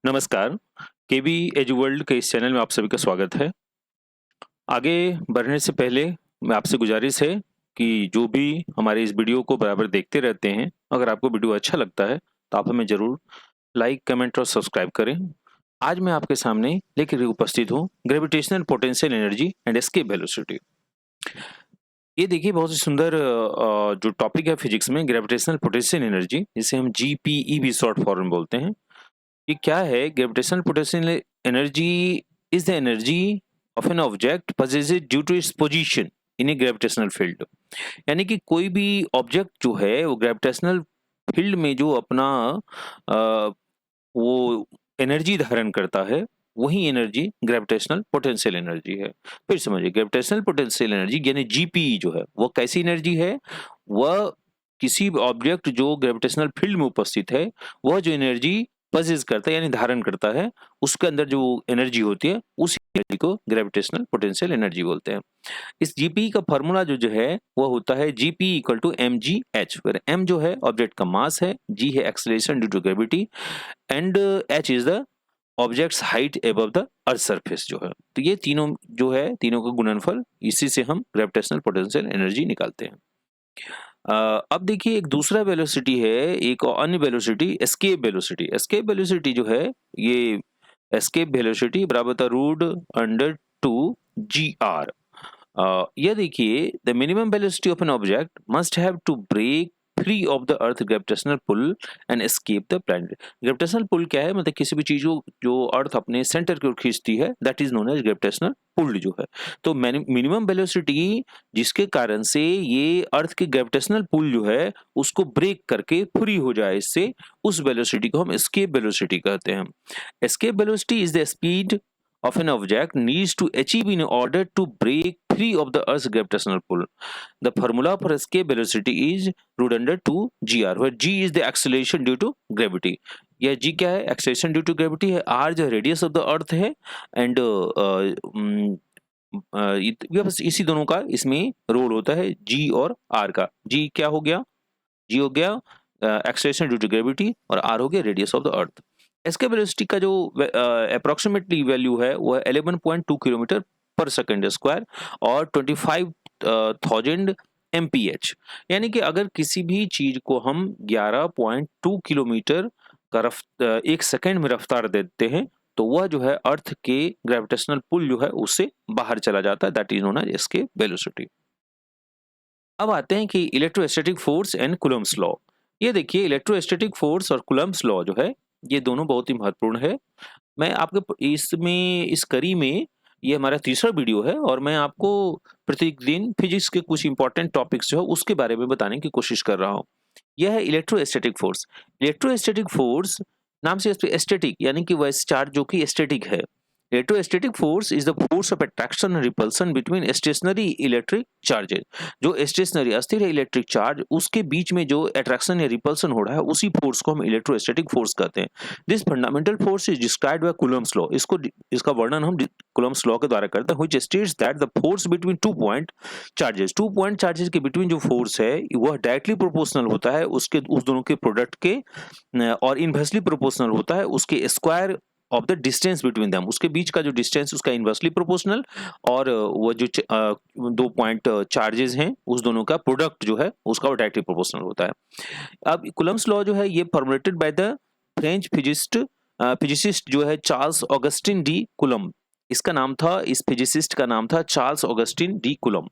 नमस्कार, केबी edu world के इस चैनल में आप सभी का स्वागत है। आगे बढ़ने से पहले मैं आपसे गुज़ारिश है कि जो भी हमारे इस वीडियो को बराबर देखते रहते हैं, अगर आपको वीडियो अच्छा लगता है, तो आप हमें ज़रूर लाइक, कमेंट और सब्सक्राइब करें। आज मैं आपके सामने लेकर उपस्थित हूँ gravitational potential energy and escape velocity. ये देखिए बहुत ही सुंदर जो टॉपिक है फिजिक्स में ग्रेविटेशनल पोटेंशियल एनर्जी, जिसे हम जीपीई भी शॉर्ट फॉर्म में बोलते हैं। ये क्या है? Gravitational potential energy is the energy of an object possessed due to its position in a gravitational field. यानी कि कोई भी ऑब्जेक्ट जो है वो ग्रेविटेशनल फील्ड में जो अपना अ, वो एनर्जी धारण करता है, वही एनर्जी ग्रेविटेशनल पोटेंशियल एनर्जी है। फिर समझिए, ग्रेविटेशनल पोटेंशियल एनर्जी यानी जीपीई जो है वो कैसी एनर्जी है? वह किसी भी ऑब्जेक्ट जो ग्रेविटेशनल फील्ड में उपस्थित है, वह जो एनर्जी पजेस करता है यानी धारण करता है, उसके अंदर जो एनर्जी होती है, उस एनर्जी को ग्रेविटेशनल पोटेंशियल एनर्जी बोलते हैं। इस जीपी का फॉर्मूला जो है वो होता है GP equal to M G H, where M जो है ऑब्जेक्ट का मास है, जी है acceleration due to gravity and H is the object's height above the earth surface जो है। तो ये तीनों जो है, तीनों का गुणनफल, इसी से हम ग्रेविटेशनल पोटेंशियल एनर्जी निकालते हैं। अब देखिए एक दूसरा वेलोसिटी है, एक और अन्य velocity escape velocity. Escape velocity जो है, ये एस्केप वेलोसिटी बराबर था root under two G R. यह देखिए the minimum velocity of an object must have to break free of the earth gravitational pull and escape the planet. Gravitational pull क्या है? मतलब किसी भी चीज को जो अर्थ अपने सेंटर की ओर खींचती है, that is known as gravitational pull जो है। तो मिनिमम वेलोसिटी जिसके कारण से ये अर्थ की ग्रेविटेशनल पुल जो है उसको ब्रेक करके फ्री हो जाए, इससे उस वेलोसिटी को हम एस्केप वेलोसिटी कहते हैं। Escape velocity is the speed of an object needs to achieve in order to break free of the Earth's gravitational pull. The formula for escape velocity is root under 2 gr, where g is the acceleration due to gravity. यह g क्या है? Acceleration due to gravity है, r जो radius of the अर्थ है, and बस इसी दोनों का इसमें रोल होता है, g और r का। g क्या हो गया? g हो गया एक्सेलरेशन ड्यू टू ग्रेविटी, और r हो गया radius of the earth. Escape velocity का जो अप्रोक्सीमेटली वैल्यू है वो है 11.2 किलोमीटर पर सेकंड स्क्वायर और 25,000 mph। यानी कि अगर किसी भी चीज को हम 11.2 किलोमीटर का एक सेकंड में रफ्तार देते हैं, तो वह जो है अर्थ के ग्रेविटेशनल पुल जो है उससे बाहर चला जाता है, that is known as escape velocity. अब आते हैं कि electrostatic force and Coulomb's law. ये देखिए इलेक्ट्रोस्टैटिक फोर्स और कूलम्ब्स लॉ जो है, ये दोनों बहुत ही महत्वपूर्ण है। मैं आपको इसमें इस कड़ी में, ये हमारा तीसरा वीडियो है और मैं आपको प्रतिदिन फिजिक्स के कुछ इंपॉर्टेंट टॉपिक्स जो है उसके बारे में बताने की कोशिश कर रहा हूँ। यह है इलेक्ट्रोस्टैटिक फोर्स। इलेक्ट्रोस्टैटिक फोर्स नाम से स्टैटिक यानी कि वह चार्ज जो कि स्टैटिक है। Electrostatic force is the force of attraction and repulsion between stationary electric charges. जो स्टेशनरी अस्थिर है इलेक्ट्रिक चार्ज, उसके बीच में जो अट्रैक्शन या रिपल्सन हो रहा है, उसी फोर्स को हम इलेक्ट्रोस्टैटिक फोर्स कहते हैं। This fundamental force is described bye Coulomb's law. इसका वर्णन हम कूलम्ब्स लॉ के द्वारा करते हैं, which states that the force between two point charges के बिटवीन जो फोर्स है वह डायरेक्टली प्रोपोर्शनल होता है उस दोनों के प्रोडक्ट के, और इनवर्सली प्रोपोर्शनल होता है उसके square of the distance between them. उसके बीच का जो डिस्टेंस उसका इनवर्सली प्रोपोर्शनल, और वो जो 2 पॉइंट चार्जेस हैं उस दोनों का प्रोडक्ट जो है उसका वो डायरेक्टली प्रोपोर्शनल होता है। अब कूलम्ब्स लॉ जो है ये formulated by the French physicist जो है चार्ल्स ऑगस्टिन डी कूलम्ब। इसका नाम था, इस फिजिसिस्ट का नाम था चार्ल्स ऑगस्टिन डी कूलम्ब।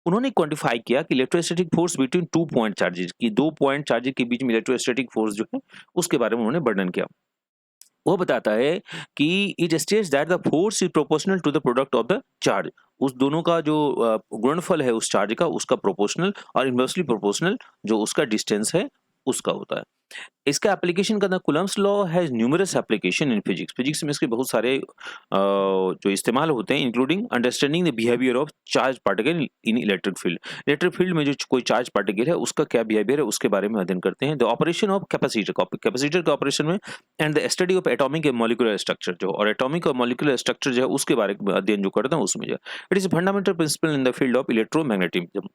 उन्होंने क्वांटिफाई किया कि electrostatic force between 2 point charges की, 2 पॉइंट चार्जेस के बीच में इलेक्ट्रोस्टैटिक फोर्स जो है उसके बारे में उन्होंने वर्णन किया। वो बताता है कि it states that the force is proportional to the product of the charge. उस दोनों का जो गुणनफल है उस चार्ज का, उसका प्रोपोर्शनल और इनवर्सली प्रोपोर्शनल जो उसका डिस्टेंस है उसका होता है। इसका एप्लीकेशन करना, Coulomb's law has numerous application in physics. Physics में इसके बहुत सारे जो इस्तेमाल होते हैं, including understanding the behaviour of charge particle in electric field. Electric field में जो कोई चार्ज पार्टिकल है उसका क्या बिहेवियर है उसके बारे में अध्ययन करते हैं। द ऑपरेशन ऑफ कैपेसिटर के ऑपरेशन में, and the study of atomic and molecular structure, जो और एटॉमिक और मॉलिक्यूलर स्ट्रक्चर जो है उसके बारे में अध्ययन जो करते हैं उसमें जो it is fundamental principle in the field of electromagnetism.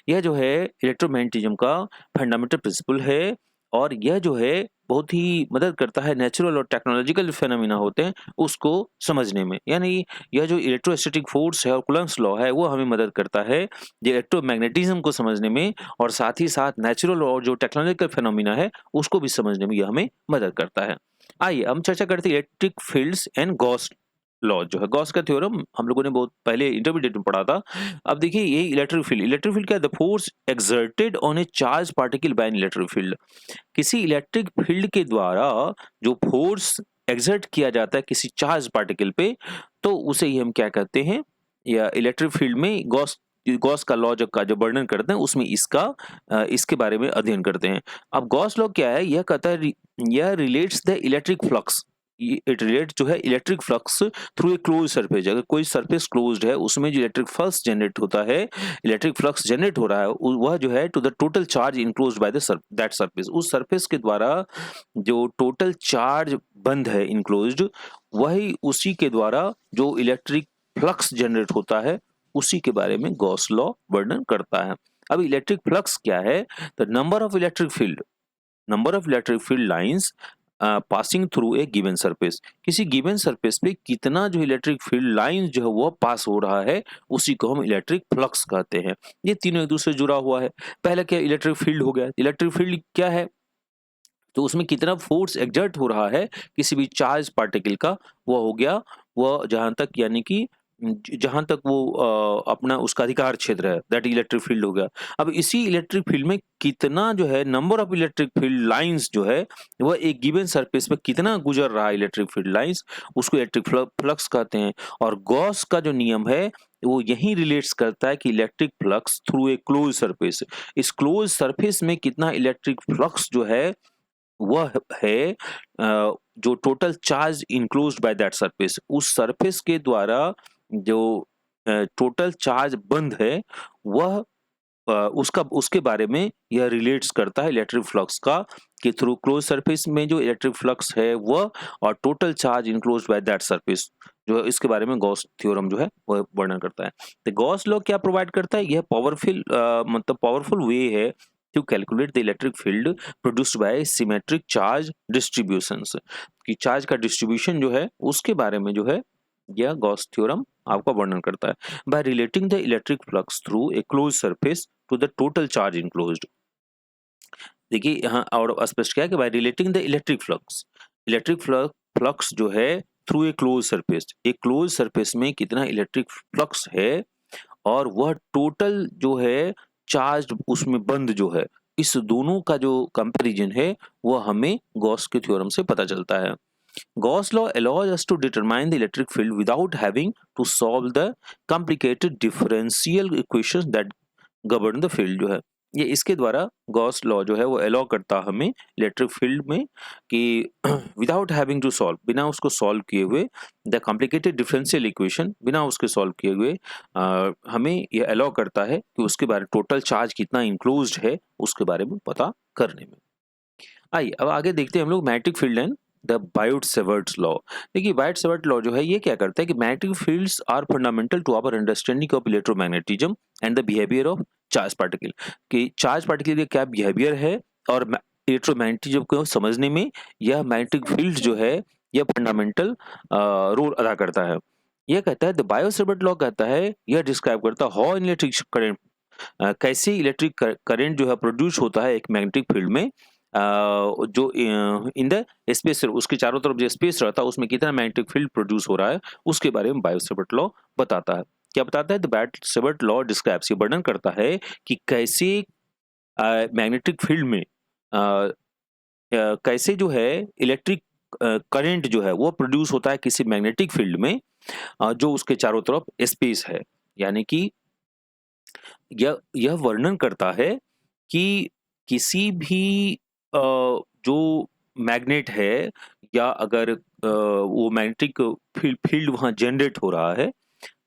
यह जो है इलेक्ट्रोमैग्नेटिज्म का फंडामेंटल प्रिंसिपल है और यह जो है बहुत ही मदद करता है नेचुरल और टेक्नोलॉजिकल फेनोमेना होते हैं उसको समझने में। यानी यह जो इलेक्ट्रोस्टैटिक फोर्स है और कूलम्ब्स लॉ है वो हमें मदद करता है ये इलेक्ट्रोमैग्नेटिज्म को समझने में, और साथ ही साथ नेचुरल और जो टेक्नोलॉजिकल फेनोमेना है उसको भी समझने में यह हमें मदद करता है। आइए हम चर्चा करते हैं electric fields and Gauss law जो है। गॉस का थ्योरम हम लोगों ने बहुत पहले इंटरमीडिएट में पढ़ा था। अब देखिए ये इलेक्ट्रिक फील्ड क्या है? The force exerted on A charge particle by an electric field. किसी इलेक्ट्रिक फील्ड के द्वारा जो फोर्स एक्सर्ट किया जाता है किसी चार्ज पार्टिकल पे, तो उसे ही हम क्या कहते हैं, या इलेक्ट्रिक फील्ड में गॉस गॉस का लॉ जो वर्णन करते हैं उसमें इसके बारे में अध्ययन करते हैं। अब गॉस लॉ क्या है? यह कहता है यह relates the electric flux, it relate जो है electric flux through a close surface. अगर कोई सरफेस क्लोज्ड है उसमें जो इलेक्ट्रिक फ्लक्स जनरेट होता है, इलेक्ट्रिक फ्लक्स जनरेट हो रहा है वह जो है to the total charge enclosed by that surface. उस सरफेस के द्वारा जो टोटल चार्ज बंद है इनक्लोज्ड, वही उसी के द्वारा जो इलेक्ट्रिक फ्लक्स जनरेट होता है उसी के बारे में गॉस लॉ वर्णन करता है। अब इलेक्ट्रिक फ्लक्स क्या है? The number of electric field lines passing through a given surface. किसी गिवन सरफेस पे कितना जो इलेक्ट्रिक फील्ड लाइन जो है वो पास हो रहा है उसी को हम इलेक्ट्रिक फ्लक्स कहते हैं। ये तीनों एक दूसरे से जुड़ा हुआ है। पहला क्या इलेक्ट्रिक फील्ड हो गया। इलेक्ट्रिक फील्ड क्या है? तो उसमें कितना फोर्स एक्सर्ट हो रहा है किसी भी चार्ज पार्टिकल का, वह हो गया वह जहां तक, यानी कि जहां तक वो अपना उसका अधिकार क्षेत्र है, दैट इलेक्ट्रिक फील्ड हो गया। अब इसी इलेक्ट्रिक फील्ड में कितना जो है number of electric field lines जो है वह एक गिवन सरफेस पे कितना गुजर रहा है इलेक्ट्रिक फील्ड लाइंस, उसको इलेक्ट्रिक फ्लक्स कहते हैं। और गॉस का जो नियम है वो यही रिलेट्स करता है कि electric flux through a close surface, इस क्लोज सरफेस में कितना इलेक्ट्रिक फ्लक्स जो है वह है जो total charge enclosed by that surface, उस सरफेस के द्वारा जो टोटल चार्ज बंद है वह उसके बारे में यह रिलेट्स करता है इलेक्ट्रिक फ्लक्स का, कि थ्रू क्लोज सरफेस में जो इलेक्ट्रिक फ्लक्स है वह और total charge enclosed by that surface, जो इसके बारे में गॉस थ्योरम जो है वह वर्णन करता है। तो गॉस लॉ क्या प्रोवाइड करता है? यह पावरफुल वे है to calculate the electric field produced by symmetric charge distributions, कि चार्ज का डिस्ट्रीब्यूशन जो है उसके बारे में जो है यह गॉस थ्योरम आपका वर्णन करता है। By relating the electric flux through a close surface to the total charge enclosed. देखिए यहाँ और स्पष्ट क्या है कि by relating the electric flux जो है थ्रू ए क्लोज सरफेस, एक क्लोज सरफेस में कितना इलेक्ट्रिक फ्लक्स है और वह टोटल जो है चार्ज उसमें बंद जो है, इस दोनों का जो कंपैरिजन है वह हमें गॉस के थ्योरम से पता चलता है। Gauss law allows us to determine the electric field without having to solve the complicated differential equations that govern the field जो है। ये इसके द्वारा गॉस लॉ जो है वो अलाउ करता हमें इलेक्ट्रिक फील्ड में कि विदाउट हैविंग टू सॉल्व, बिना उसको सॉल्व किए हुए, द कॉम्प्लिकेटेड डिफरेंशियल इक्वेशन बिना उसके सॉल्व किए हुए हमें ये अलाउ करता है कि उसके बारे में टोटल चार्ज कितना इंक्लोज्ड है उसके बारे में पता करने में। आइए अब आगे देखते हैं हम लोग magnetic field and the Biot Savart's law. देखिए बायोट-सेवर्ट लॉ जो है ये क्या करता है कि magnetic fields are fundamental to our understanding of electromagnetism and the behaviour of charge particle, कि चार्ज पार्टिकल का क्या बिहेवियर है और इलेक्ट्रोमैग्नेटिज्म को समझने में यह मैग्नेटिक फील्ड जो है यह फंडामेंटल रोल अदा करता है। यह कहता है द बायोट-सेवर्ट लॉ कहता है, यह डिस्क्राइब करता है हाउ इलेक्ट्रिक करंट कैसे इलेक्ट्रिक करंट जो है प्रोड्यूस होता है एक मैग्नेटिक फील्ड में, जो इन द स्पेस उसके चारों तरफ जो स्पेस रहता है उसमें कितना मैग्नेटिक फील्ड प्रोड्यूस हो रहा है उसके बारे में बायोट-सेवर्ट लॉ बताता है। क्या बताता है? द बायोट-सेवर्ट लॉ डिस्क्राइब्स, ये वर्णन करता है कि कैसे मैग्नेटिक फील्ड में कैसे जो है इलेक्ट्रिक करंट जो है वो प्रोड्यूस होता है किसी मैग्नेटिक फील्ड में जो उसके चारों तरफ स्पेस है। यानी कि यह वर्णन करता है कि किसी भी जो मैग्नेट है या अगर वो मैग्नेटिक फील्ड वहाँ जनरेट हो रहा है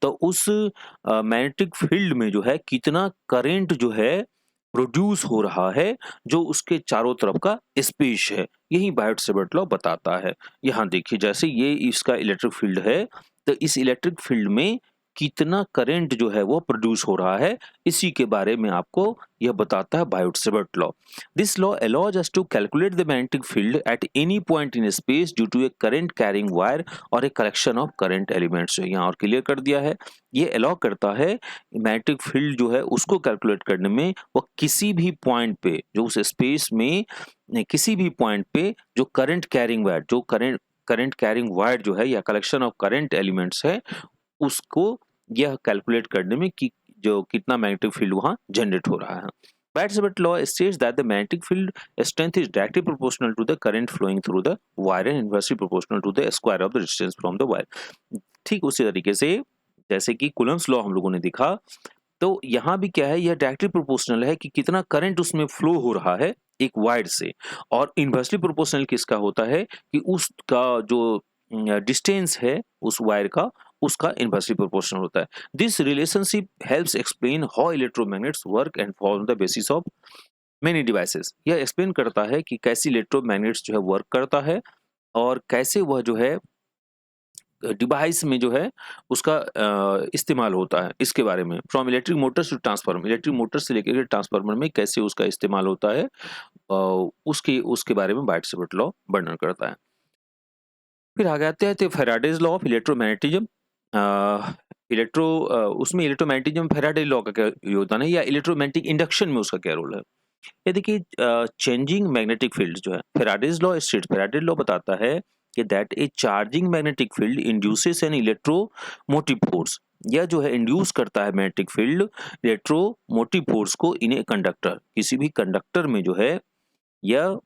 तो उस मैग्नेटिक फील्ड में जो है कितना करंट जो है प्रोड्यूस हो रहा है जो उसके चारों तरफ का स्पेस है, यही बायोट-सेवर्ट लॉ बताता है। यहाँ देखिए जैसे ये इसका इलेक्ट्रिक फील्ड है तो इस इलेक्ट्रिक फील्ड में कितना करंट जो है वो प्रोड्यूस हो रहा है, इसी के बारे में आपको यह बताता है Biot Savart law. This law allows us to calculate the magnetic field at any point in space due to a current carrying wire और a collection of current elements. यहाँ और क्लियर कर दिया है, ये अलाउ करता है मैग्नेटिक फील्ड जो है उसको कैलकुलेट करने में, वो किसी भी पॉइंट पे, जो उस स्पेस में किसी भी पॉइंट पे जो करंट कैरिंग वायर, जो करंट कैरिंग वायर जो है या कलेक्शन ऑफ करंट एलिमेंट्स है, उसको यह कैलकुलेट करने में कि जो कितना मैग्नेटिक फील्ड वहां जनरेट हो रहा है। Bates-Watt law states that the magnetic field strength is directly proportional to the current flowing through the wire and inversely proportional to the square of the distance from the wire। ठीक उसी तरीके से जैसे कि coulombs law हम लोगों ने देखा, तो यहाँ भी क्या है, यह डायरेक्टली प्रोपोर्शनल है कि कितना करंट उसमें फ्लो हो रहा है एक वायर से, और इनवर्सली प्रोपोर्शनल किसका होता है कि उसका जो डिस्टेंस है उस वायर का, उसका इनवर्सली प्रोपोर्शनल होता है। This relationship helps explain how electromagnets work and form the basis of many devices. यह एक्सप्लेन करता है कि कैसे इलेक्ट्रोमैग्नेट्स जो है वर्क करता है और कैसे वह जो है डिवाइस में जो है उसका इस्तेमाल होता है, इसके बारे में। From electric motors to transformer, electric motor से लेकर ट्रांसफार्मर में कैसे उसका इस्तेमाल होता है, उसके बारे में बायोट-सेवर्ट लॉ वर्णन करता है। फिर आगे आते हैं तो फैराडेज लॉ ऑफ इलेक्ट्रोमैग्नेटिज्म। उसमें इलेक्ट्रोमैग्नेटिज्म फैराडे लॉ का क्या योगदान है, या इलेक्ट्रोमैग्नेटिक इंडक्शन में उसका क्या रोल है। ये देखिए, चेंजिंग मैग्नेटिक फील्ड जो है, Faraday's law states, Faraday law बताता है कि that a charging magnetic field induces an electromotive force. यह जो है इंड्यूस करता है मैग्नेटिक फील्ड इलेक्ट्रोमोटिव फोर्स को इन ए कंडक्टर, किसी भी कंडक्टर में जो है यह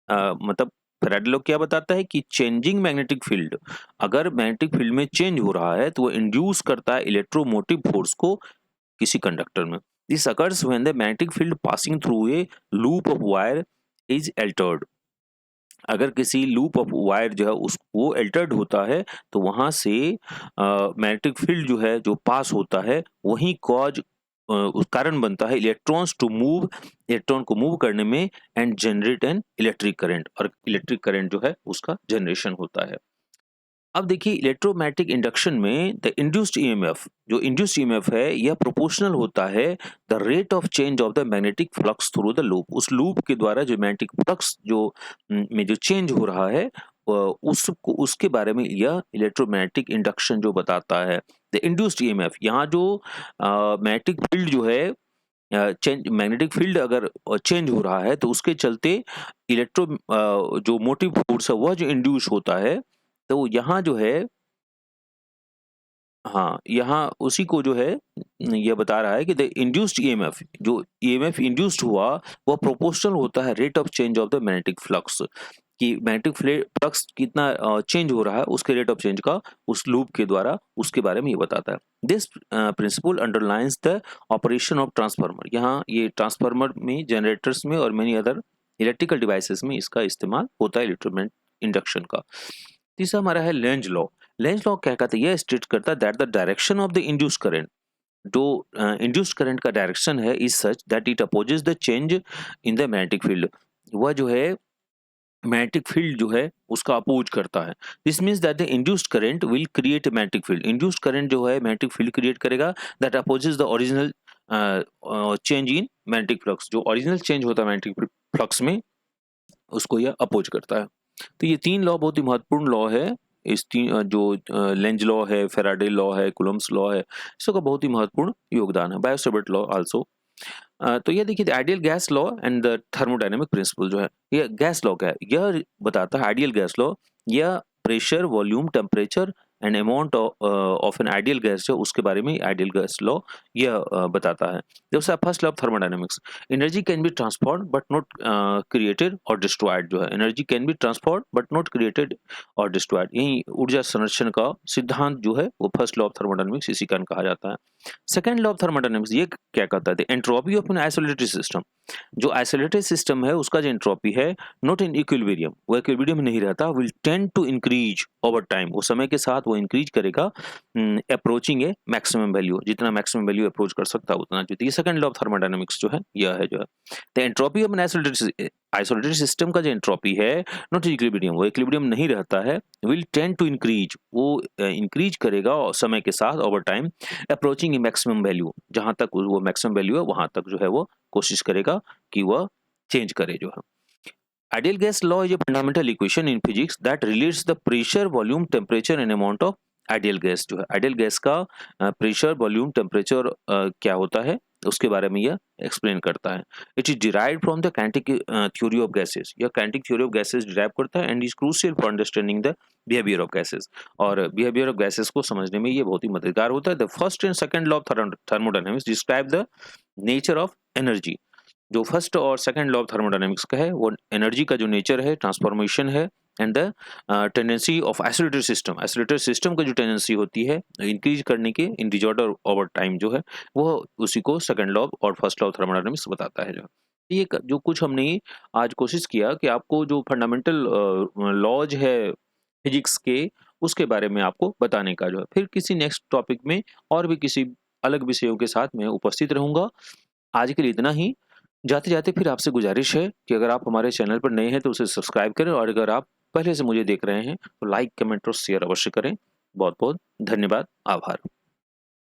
मतलब फैराडे लॉ क्या बताता है कि चेंजिंग मैग्नेटिक फील्ड, अगर मैग्नेटिक फील्ड में चेंज हो रहा है तो वो इंड्यूस करता है इलेक्ट्रोमोटिव फोर्स को किसी कंडक्टर में। This occurs when the magnetic field passing through a loop of wire is Altered. अगर किसी लूप ऑफ वायर जो है उस वो अल्टर्ड होता है तो वहां से मैग्नेटिक फील्ड जो है जो पास होता है वही कॉज कारण बनता है इलेक्ट्रॉन्स टू मूव, इलेक्ट्रॉन को मूव करने में, and generate an electric current, और इलेक्ट्रिक करंट जो है उसका जनरेशन होता है। अब देखिए, इलेक्ट्रोमैग्नेटिक इंडक्शन में द इंड्यूस्ड ईएमएफ, जो इंड्यूस्ड ईएमएफ है यह प्रोपोर्शनल होता है the rate of change of the magnetic flux through the loop. उस लूप के द्वारा जो मैग्नेटिक फ्लक्स जो में जो चेंज हो रहा है उसको, उसके बारे में यह इलेक्ट्रोमैग्नेटिक इंडक्शन जो बताता है। द इंड्यूस्ड ईएमएफ, यहाँ जो मैग्नेटिक फील्ड जो है चेंज, मैग्नेटिक फील्ड अगर चेंज हो रहा है तो उसके चलते जो मोटिव फोर्स है वह जो इंड्यूस होता है, तो यहाँ जो है, हाँ, यहाँ उसी को जो है ये बता रहा है कि द इंड्यूस्ड ईएमएफ, जो ईएमएफ इंड्यूस्ड हुआ वह प्रोपोर्शनल होता है rate of change of the magnetic flux, कि मैग्नेटिक फ्लक्स कितना चेंज हो रहा है उसके रेट ऑफ चेंज का उस लूप के द्वारा, उसके बारे में ये बताता है। This principle underlines the operation of transformer. यहाँ ये ट्रांसफार्मर में, जनरेटर्स में और मेनी अदर इलेक्ट्रिकल डिवाइसेस में इसका इस्तेमाल होता है इलेक्ट्रोमैग्नेटिक इंडक्शन का। तीसरा हमारा है लेंज लॉ। लेंज लॉ क्या कहता है, यह स्टेट करता है that the direction of the induced current, जो इंड्यूस्ड करंट का डायरेक्शन है is such that it opposes the change in the magnetic field. वह जो है मैग्नेटिक फील्ड जो है उसका अपोज करता है। This means that the induced current will create a magnetic field. Induced current जो है मैग्नेटिक फील्ड क्रिएट करेगा that opposes the original change in magnetic flux. जो ओरिजिनल चेंज होता है मैग्नेटिक फ्लक्स में उसको यह अपोज करता है। तो ये तीन लॉ बहुत ही महत्वपूर्ण लॉ है। इस तीन जो लेंज लॉ है, फैराडे लॉ है, कुलम्स लॉ है, इसका बहुत ही महत्वपूर्ण योगदान है। Biot Savart law also. तो ये देखिए, ideal gas law and the thermodynamic principle जो है, ये गैस लॉ क्या है, यह बताता है आइडियल गैस लॉ, यह pressure, volume, temperature and amount of an ideal gas जो उसके बारे में आइडियल गैस लॉ यह बताता है। जैसे first law of thermodynamics, energy can be transformed but not created और डिस्ट्रॉयड। जो है energy can be transformed but not created और डिस्ट्रॉयड, यही ऊर्जा संरक्षण का सिद्धांत जो है वो फर्स्ट लॉ ऑफ थर्मोडायनेमिक्स इसी कारण कहा जाता है। सेकेंड लॉ ऑफ थर्मोडायनेमिक्स ये क्या कहता है, entropy of an isolated system. जो आइसोलेटेड सिस्टम है उसका जो एंट्रोपी है नॉट इन इक्विलिब्रियम, वो इक्विलिब्रियम में नहीं रहता, will tend to increase over time, वो समय के साथ वो इंक्रीज करेगा अप्रोचिंग ए मैक्सिमम वैल्यू, जितना मैक्सिमम वैल्यू अप्रोच कर सकता है उतना। जो सेकंड लॉ ऑफ थर्मोडायनामिक्स जो है यह है जो है the entropy of an isolated system का जो एंट्रोपी है नॉट इक्विलिब्रियम, वो इक्विलिब्रियम नहीं रहता है, विल टेंड टू इंक्रीज, वो इंक्रीज करेगा समय के साथ over time approaching maximum value, जहां तक वो मैक्सिमम वैल्यू है वहां तक जो है वो कोशिश करेगा कि वह चेंज करे जो है। Ideal gas law is a fundamental equation in physics that relates the pressure volume temperature and amount of ideal gas. जो है आइडियल गैस का प्रेशर वॉल्यूम टेम्परेचर क्या होता है उसके बारे में यह एक्सप्लेन करता है। It is derived from the kinetic theory of gases, यह kinetic theory of gases derive करता है and is crucial for understanding the behaviour of gases, और बिहेवियर ऑफ गैसेस को समझने में ये बहुत ही मददगार होता है। The first and second law of thermodynamics describe the nature of energy. जो फर्स्ट और सेकंड लॉ ऑफ थर्मोडायनामिक्स का है वो एनर्जी का जो नेचर है, ट्रांसफॉर्मेशन है, and the tendency of isolated system, isolated system का जो टेंडेंसी होती है इंक्रीज करने की इन डिजॉर्डर ओवर टाइम जो है वो उसी को सेकंड लॉ और फर्स्ट लॉ ऑफ थर्मोडायनामिक्स बताता है। जो ये जो कुछ हमने आज कोशिश किया कि आपको जो फंडामेंटल लॉज है फिजिक्स के उसके बारे में आपको बताने का जो है। फिर किसी नेक्स्ट टॉपिक में और भी किसी अलग विषयों के साथ मैं उपस्थित रहूंगा। आज के लिए इतना ही। जाते जाते फिर आपसे गुजारिश है कि अगर आप हमारे चैनल पर नए हैं तो उसे सब्सक्राइब करें, और अगर आप पहले से मुझे देख रहे हैं तो लाइक, कमेंट और शेयर अवश्य करें। बहुत बहुत धन्यवाद, आभार।